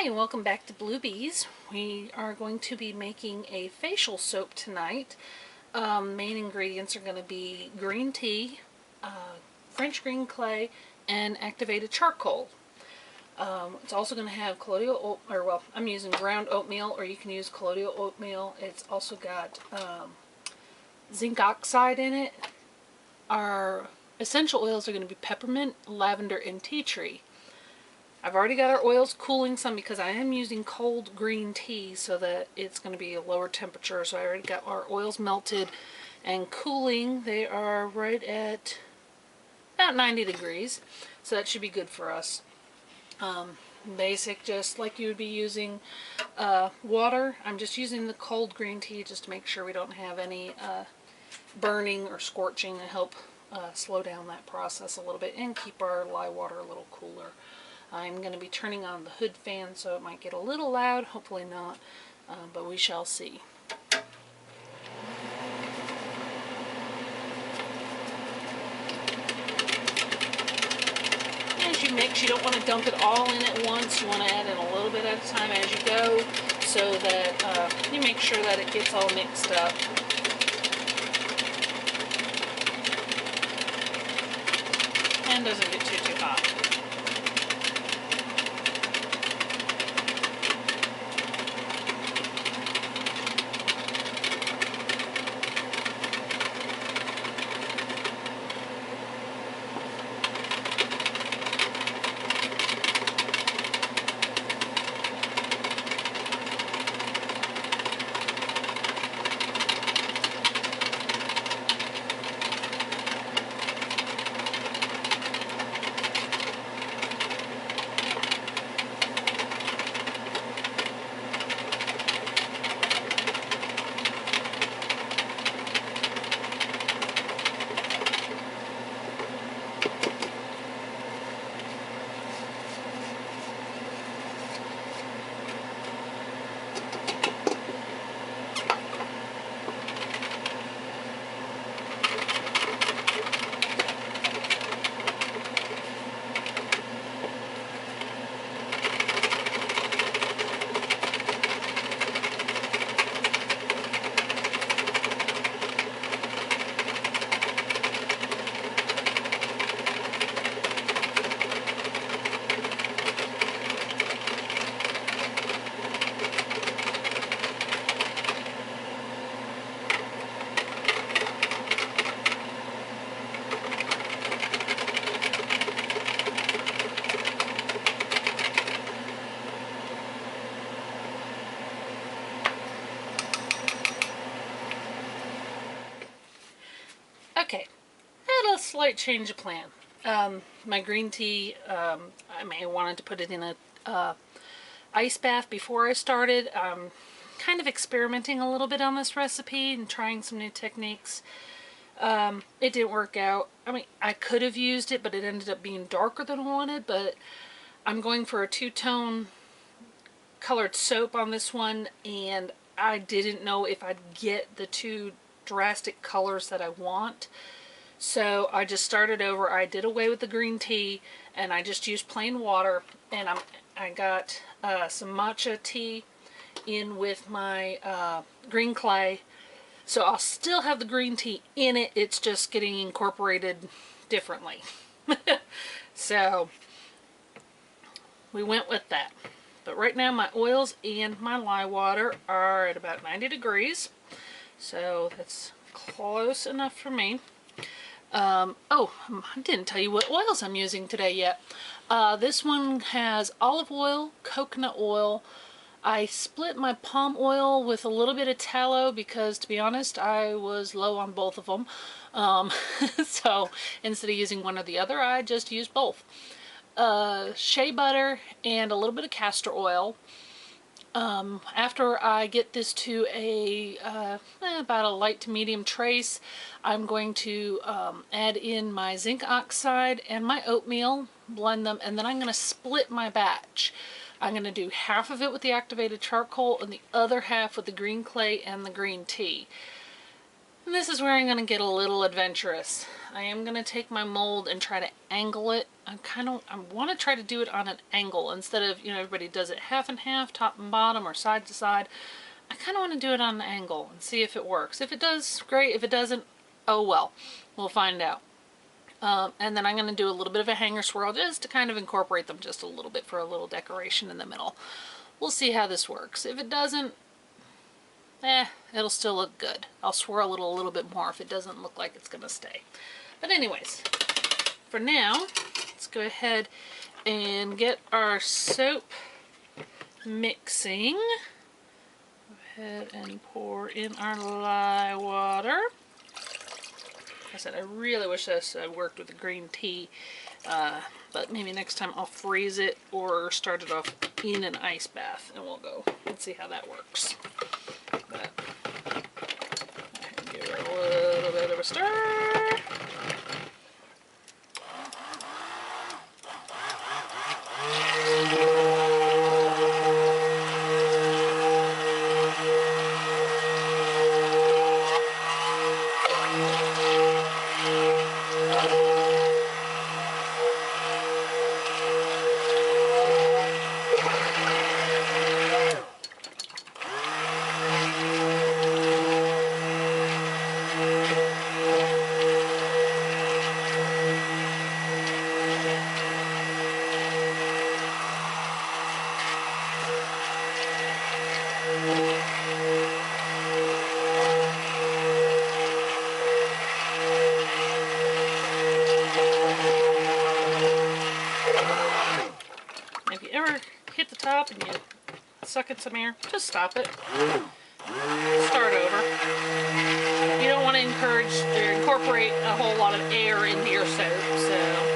Hi, and welcome back to Blue Bees. We are going to be making a facial soap tonight. Main ingredients are going to be green tea, French green clay, and activated charcoal. It's also going to have colloidal oat, or well, I'm using ground oatmeal, or you can use colloidal oatmeal. It's also got zinc oxide in it. Our essential oils are going to be peppermint, lavender, and tea tree. I've already got our oils cooling some because I am using cold green tea so that it's going to be a lower temperature. So I already got our oils melted and cooling. They are right at about 90 degrees. So that should be good for us. Basic, just like you would be using water. I'm just using the cold green tea just to make sure we don't have any burning or scorching to help slow down that process a little bit and keep our lye water a little cooler. I'm going to be turning on the hood fan, so it might get a little loud, hopefully not, but we shall see. As you mix, you don't want to dump it all in at once. You want to add in a little bit at a time as you go so that you make sure that it gets all mixed up. And doesn't get too hot. Okay, I had a slight change of plan. My green tea, I may have wanted to put it in a ice bath before I started. Kind of experimenting a little bit on this recipe and trying some new techniques. It didn't work out. I mean, I could have used it, but it ended up being darker than I wanted, but I'm going for a two-tone colored soap on this one, and I didn't know if I'd get the two drastic colors that I want. So I just started over. I did away with the green tea and I just used plain water, and I got some matcha tea in with my green clay. So I'll still have the green tea in it. It's just getting incorporated differently. So we went with that. But right now my oils and my lye water are at about 90 degrees. So that's close enough for me. Oh, I didn't tell you what oils I'm using today yet. This one has olive oil, coconut oil. I split my palm oil with a little bit of tallow because, to be honest, I was low on both of them. So instead of using one or the other, I just used both. Shea butter and a little bit of castor oil. After I get this to about a light to medium trace, I'm going to add in my zinc oxide and my oatmeal, blend them, and then I'm going to split my batch. I'm going to do half of it with the activated charcoal and the other half with the green clay and the green tea. And this is where I'm going to get a little adventurous. I am going to take my mold and try to angle it. I want to try to do it on an angle instead of, everybody does it half and half, top and bottom, or side to side. I kind of want to do it on an angle and see if it works. If it does, great. If it doesn't, oh well. We'll find out. And then I'm going to do a little bit of a hanger swirl just to kind of incorporate them just a little bit for a little decoration in the middle. We'll see how this works. If it doesn't, it'll still look good. I'll swirl it a little bit more if it doesn't look like it's going to stay. But anyways, for now, let's go ahead and get our soap mixing. Go ahead and pour in our lye water. Like I said, I really wish this worked with the green tea, but maybe next time I'll freeze it or start it off in an ice bath, and we'll go and see how that works. But give it a little bit of a stir. If you ever hit the top and you suck in some air, just stop it. Start over. You don't want to incorporate a whole lot of air into your soap, so.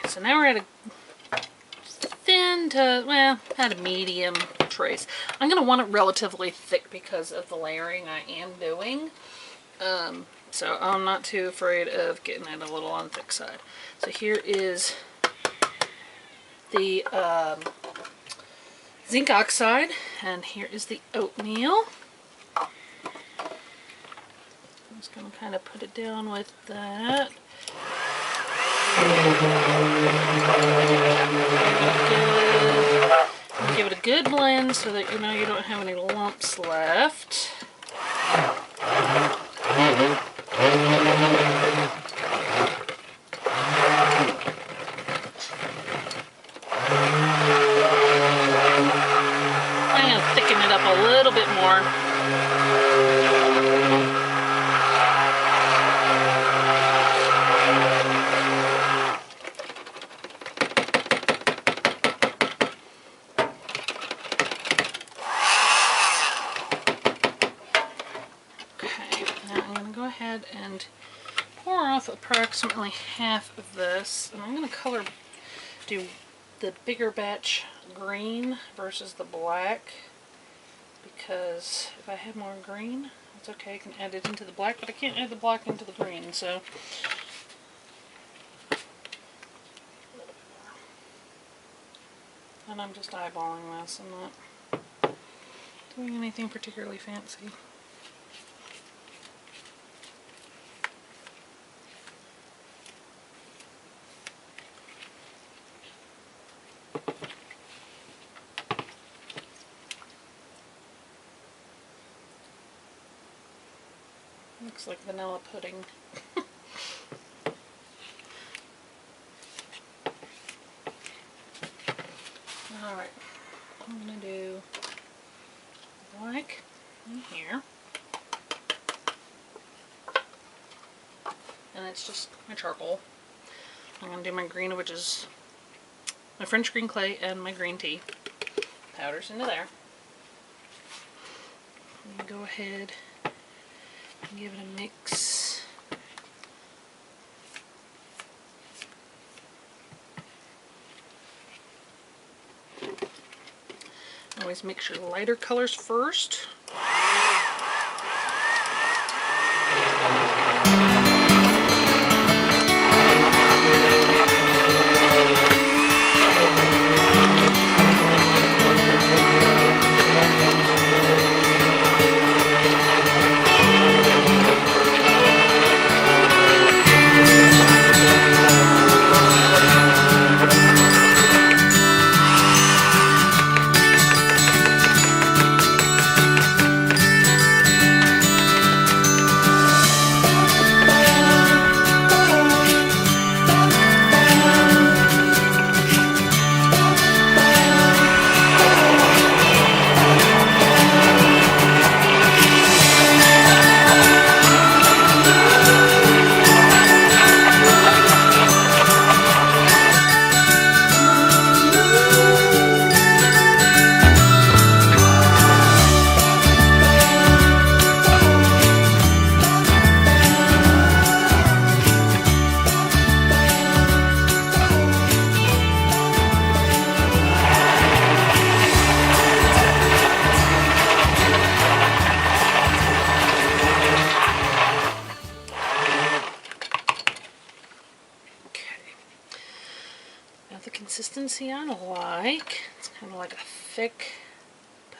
So now we're at a thin to, well, at a medium trace. I'm going to want it relatively thick because of the layering I am doing. So I'm not too afraid of getting it a little on the thick side. So here is the zinc oxide, and here is the oatmeal. I'm just going to kind of put it down with that. Give it a good blend so that you know you don't have any lumps left. I'm going to thicken it up a little bit more. ahead and pour off approximately half of this. And I'm going to do the bigger batch green versus the black, because if I had more green, it's okay, I can add it into the black, but I can't add the black into the green, so. And I'm just eyeballing this, I'm not doing anything particularly fancy. Looks like vanilla pudding. Alright, I'm going to do black in here. And it's just my charcoal. I'm going to do my green, which is my French green clay and my green tea. Powders into there. I'm going to go ahead and give it a mix. Always mix your lighter colors first. Consistency I like. It's kind of like a thick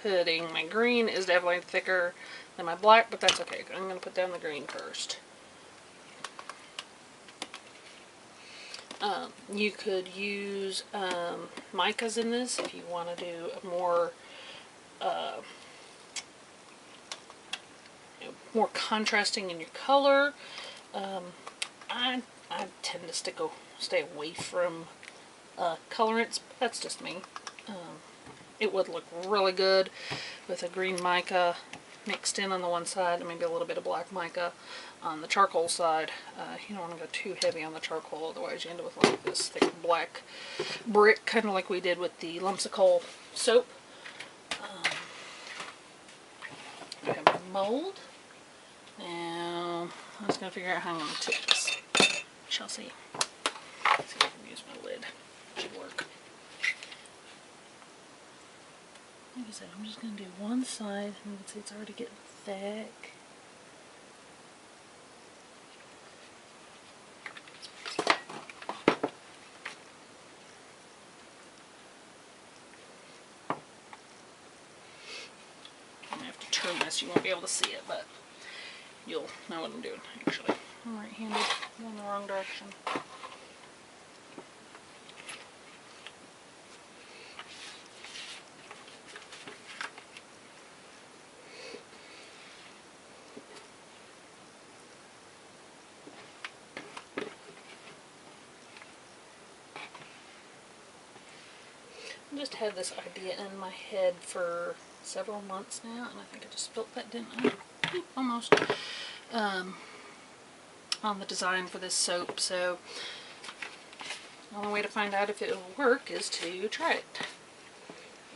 pudding. My green is definitely thicker than my black, but that's okay. I'm going to put down the green first. You could use micas in this if you want to do a more more contrasting in your color. I tend to stay away from colorants. That's just me. It would look really good with a green mica mixed in on the one side and maybe a little bit of black mica on the charcoal side. You don't want to go too heavy on the charcoal, otherwise you end up with like this thick black brick, kind of like we did with the lumps of coal soap. I have my mold. Now I'm just going to figure out how I'm going to tip this. Shall see. See if I can use my lid. Should work. Like I said, I'm just going to do one side, and you can see it's already getting thick. I'm going to have to turn this, you won't be able to see it, but you'll know what I'm doing actually. I'm right-handed, I'm going the wrong direction. I just had this idea in my head for several months now, and I think I just spilled that, didn't I? Almost. On the design for this soap, so the only way to find out if it will work is to try it.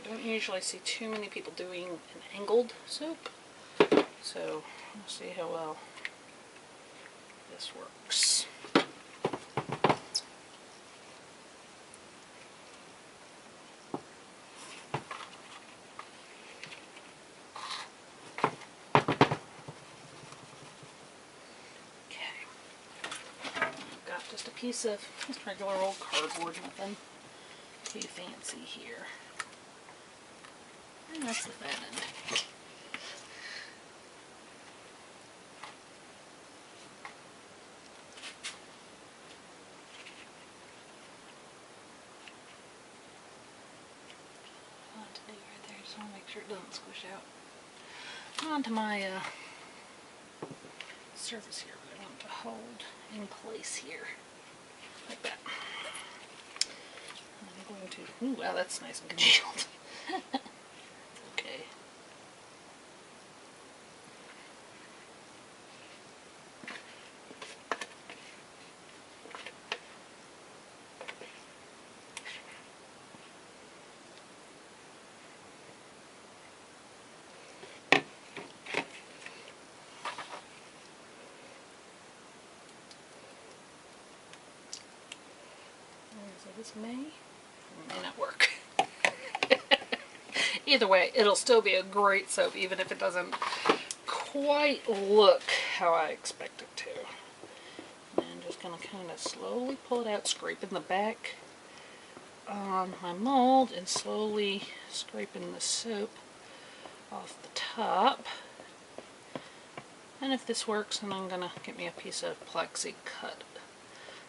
I don't usually see too many people doing an angled soap, so we'll see how well this works. Just a piece of just regular old cardboard, nothing too fancy here. And that's the fat end. What to do right there, just want to make sure it doesn't squish out. Onto my surface here, but I want to hold in place here. Like that. And I'm going to, ooh, wow, that's nice and congealed. Okay. So this may not work. Either way, it'll still be a great soap, even if it doesn't quite look how I expect it to. And I'm just going to kind of slowly pull it out, scraping the back on my mold and slowly scraping the soap off the top. And if this works, then I'm going to get me a piece of Plexi cut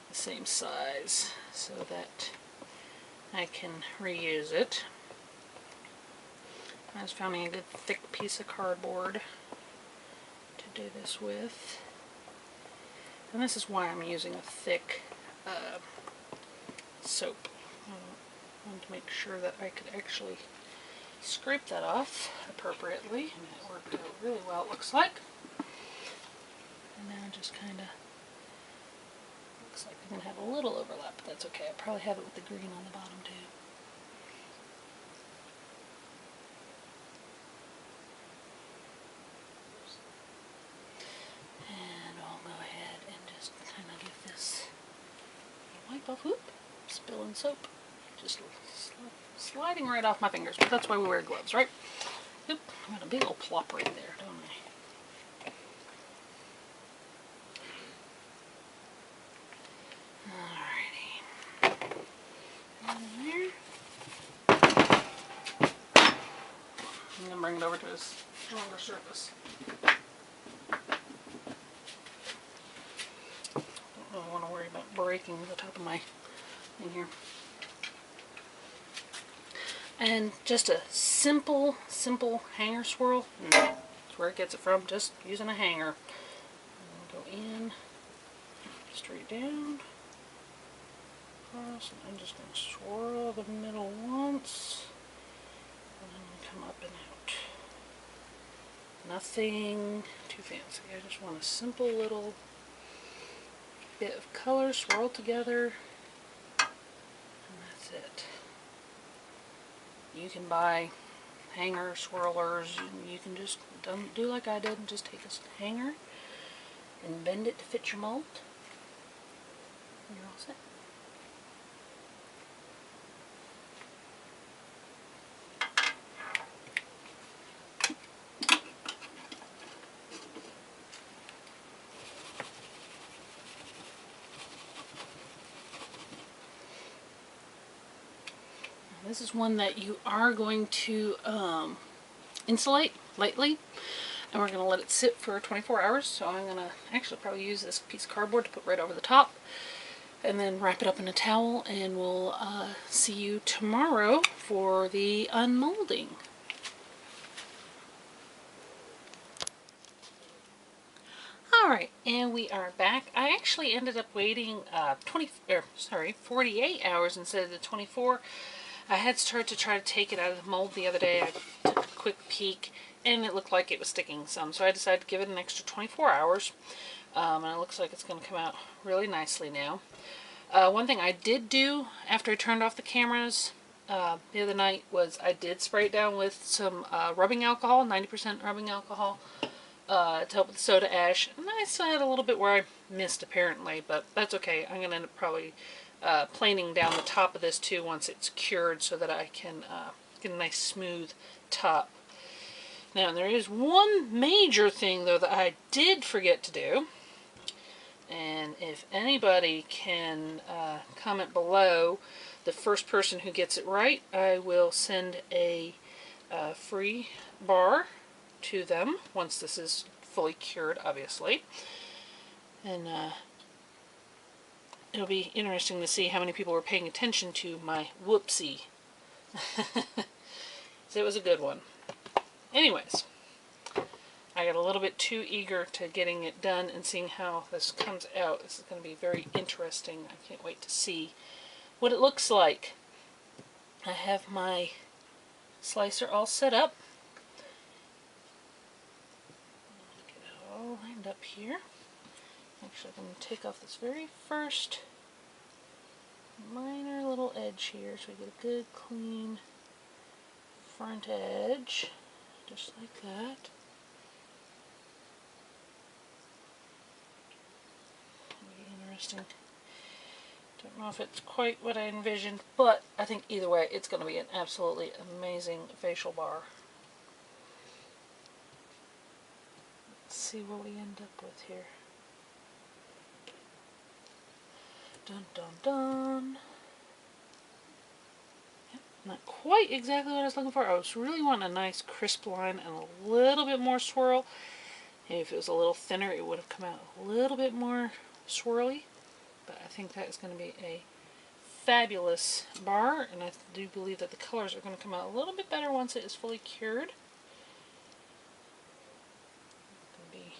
the same size so that I can reuse it. I just found me a good thick piece of cardboard to do this with. And this is why I'm using a thick soap. I wanted to make sure that I could actually scrape that off appropriately. And it worked out really well, it looks like. And now just kind of, looks like I'm going to have a little overlap, but that's okay. I probably have it with the green on the bottom too. And I'll go ahead and just kind of give this a wipe off. Whoop, spilling soap. Just sliding right off my fingers, but that's why we wear gloves, right? Oop, I got a big old plop right there, don't I? I'm going to bring it over to a stronger surface. Don't really want to worry about breaking the top of my thing here. And just a simple hanger swirl. That's where it gets it from, just using a hanger. Go in, straight down, across, and I'm just going to swirl the middle once. And then come up and out. Nothing too fancy. I just want a simple little bit of color swirled together, and that's it. You can buy hanger swirlers. You can just do like I did and just take a hanger and bend it to fit your mold. And you're all set. This is one that you are going to insulate lightly, and we're going to let it sit for 24 hours. So I'm going to actually probably use this piece of cardboard to put right over the top, and then wrap it up in a towel, and we'll see you tomorrow for the unmolding. Alright, and we are back. I actually ended up waiting 48 hours instead of the 24. I had started to try to take it out of the mold the other day. I took a quick peek and it looked like it was sticking some, so I decided to give it an extra 24 hours. And it looks like it's going to come out really nicely now. One thing I did do after I turned off the cameras the other night was I did spray it down with some rubbing alcohol, 90% rubbing alcohol, to help with the soda ash. And I still had a little bit where I missed apparently, but that's okay. I'm going to end up probably planing down the top of this too once it's cured so that I can get a nice smooth top. Now there is one major thing though that I did forget to do. And if anybody can comment below, the first person who gets it right, I will send a free bar to them once this is fully cured, obviously. And it'll be interesting to see how many people were paying attention to my whoopsie. So it was a good one. Anyways, I got a little bit too eager to getting it done and seeing how this comes out. This is going to be very interesting. I can't wait to see what it looks like. I have my slicer all set up. Get it all lined up here. Actually, I'm going to take off this very first minor little edge here so we get a good clean front edge, just like that. Interesting. Don't know if it's quite what I envisioned, but I think either way it's going to be an absolutely amazing facial bar. Let's see what we end up with here. Dun dun dun. Yep, not quite exactly what I was looking for. I was really wanting a nice crisp line and a little bit more swirl. Maybe if it was a little thinner it would have come out a little bit more swirly, but I think that is going to be a fabulous bar, and I do believe that the colors are going to come out a little bit better once it is fully cured. It's going to be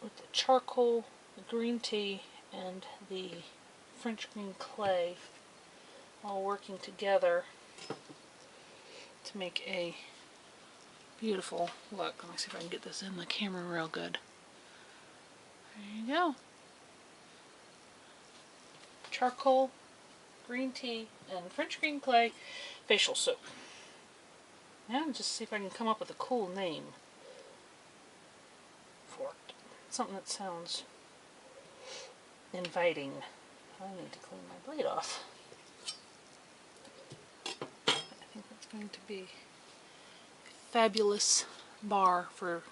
with the charcoal, the green tea, and the French green clay all working together to make a beautiful look. Let me see if I can get this in the camera real good. There you go. Charcoal, green tea, and French green clay facial soap. Now just see if I can come up with a cool name for it. Something that sounds inviting. I need to clean my blade off. I think that's going to be a fabulous bar for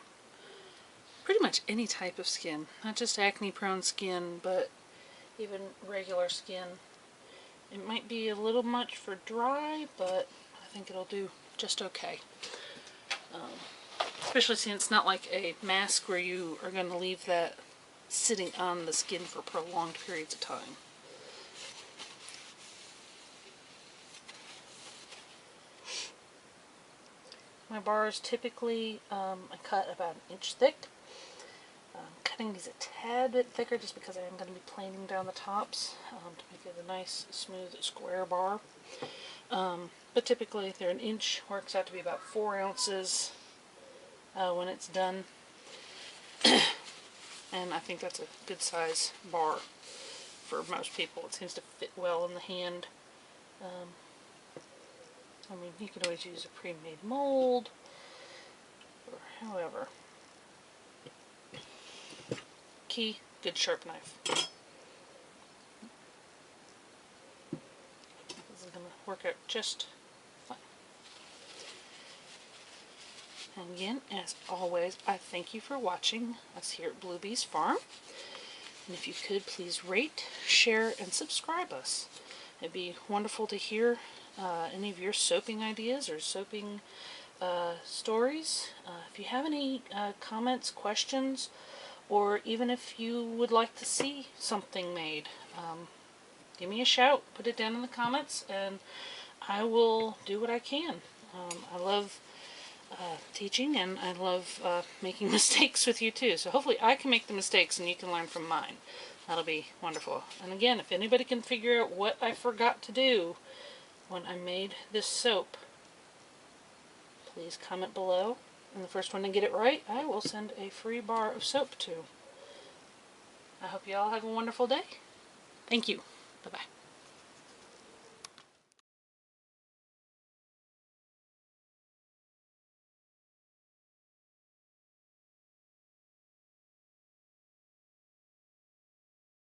pretty much any type of skin, not just acne prone skin, but even regular skin. It might be a little much for dry, but I think it'll do just okay. Especially since it's not like a mask where you are going to leave that sitting on the skin for prolonged periods of time. My bars typically I cut about an inch thick. Cutting these a tad bit thicker just because I am going to be planing down the tops to make it a nice smooth square bar. But typically they're an inch, works out to be about 4 ounces when it's done. And I think that's a good size bar for most people. It seems to fit well in the hand. I mean, you could always use a pre-made mold or however. Key, good sharp knife. This is going to work out just fine. And again, as always, I thank you for watching us here at Blue Bees Farm. And if you could, please rate, share, and subscribe us. It'd be wonderful to hear any of your soaping ideas or soaping stories. If you have any comments, questions, or even if you would like to see something made, give me a shout, put it down in the comments, and I will do what I can. I love teaching, and I love making mistakes with you too, so hopefully I can make the mistakes and you can learn from mine. That'll be wonderful. And again, if anybody can figure out what I forgot to do when I made this soap, please comment below. And the first one to get it right, I will send a free bar of soap to. I hope you all have a wonderful day. Thank you. Bye-bye.